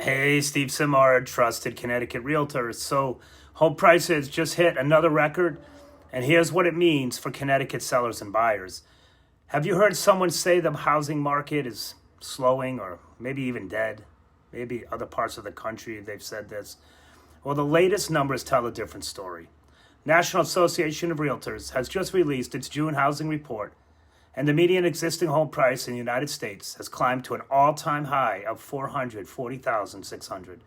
Hey, Steve Simard, trusted Connecticut Realtors. So, home prices just hit another record, and here's what it means for Connecticut sellers and buyers. Have you heard someone say the housing market is slowing or maybe even dead? Maybe other parts of the country they've said this. Well, the latest numbers tell a different story. National Association of Realtors has just released its June housing report, and the median existing home price in the United States has climbed to an all-time high of $440,600.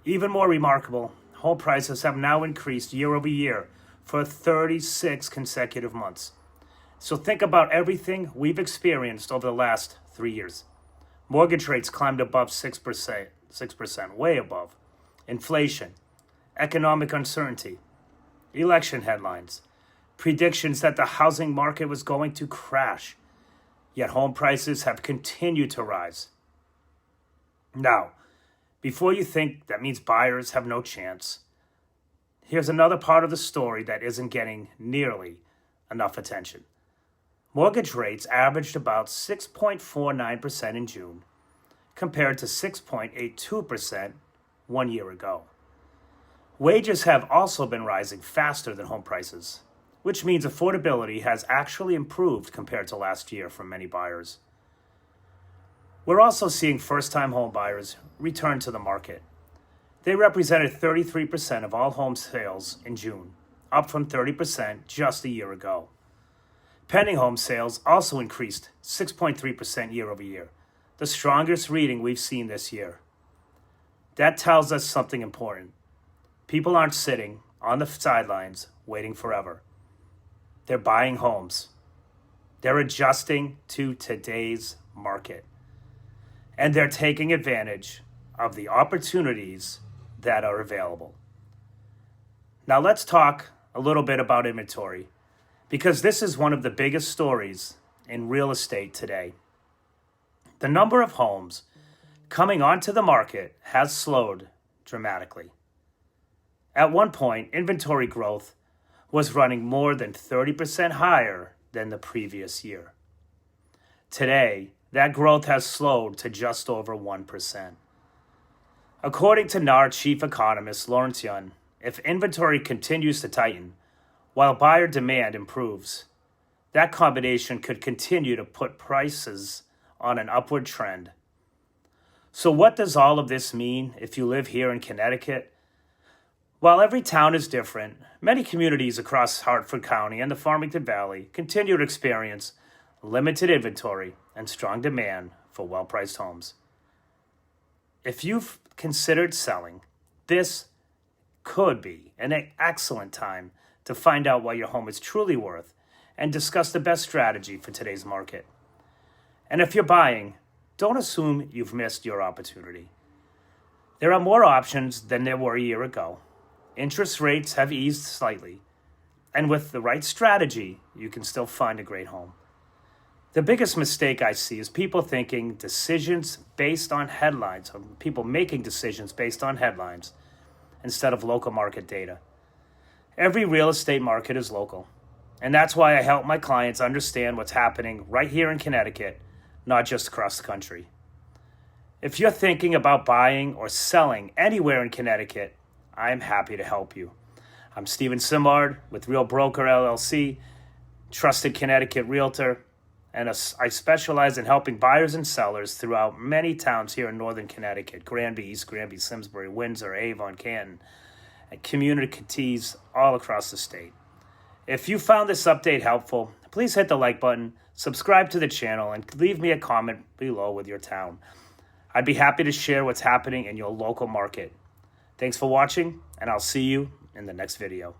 Even more remarkable, home prices have now increased year over year for 36 consecutive months. So think about everything we've experienced over the last 3 years. Mortgage rates climbed above 6%, way above. Inflation, economic uncertainty, election headlines, predictions that the housing market was going to crash, yet home prices have continued to rise. Now, before you think that means buyers have no chance, here's another part of the story that isn't getting nearly enough attention. Mortgage rates averaged about 6.49% in June, compared to 6.82% 1 year ago. Wages have also been rising faster than home prices, which means affordability has actually improved compared to last year for many buyers. We're also seeing first-time home buyers return to the market. They represented 33% of all home sales in June, up from 30% just a year ago. Pending home sales also increased 6.3% year over year, the strongest reading we've seen this year. That tells us something important. People aren't sitting on the sidelines waiting forever. They're buying homes. They're adjusting to today's market. And they're taking advantage of the opportunities that are available. Now let's talk a little bit about inventory, because this is one of the biggest stories in real estate today. The number of homes coming onto the market has slowed dramatically. At one point, inventory growth was running more than 30% higher than the previous year. Today, that growth has slowed to just over 1%. According to NAR chief economist Lawrence Yun, if inventory continues to tighten while buyer demand improves, that combination could continue to put prices on an upward trend. So what does all of this mean if you live here in Connecticut? While every town is different, many communities across Hartford County and the Farmington Valley continue to experience limited inventory and strong demand for well-priced homes. If you've considered selling, this could be an excellent time to find out what your home is truly worth and discuss the best strategy for today's market. And if you're buying, don't assume you've missed your opportunity. There are more options than there were a year ago. Interest rates have eased slightly, and with the right strategy, you can still find a great home. The biggest mistake I see is people thinking decisions based on headlines, or people making decisions based on headlines instead of local market data. Every real estate market is local, and that's why I help my clients understand what's happening right here in Connecticut, not just across the country. If you're thinking about buying or selling anywhere in Connecticut, I'm happy to help you. I'm Steven Simard with Real Broker LLC, trusted Connecticut Realtor, and I specialize in helping buyers and sellers throughout many towns here in northern Connecticut: Granby, East Granby, Simsbury, Windsor, Avon, Canton, and communities all across the state. If you found this update helpful, please hit the like button, subscribe to the channel, and leave me a comment below with your town. I'd be happy to share what's happening in your local market. Thanks for watching, and I'll see you in the next video.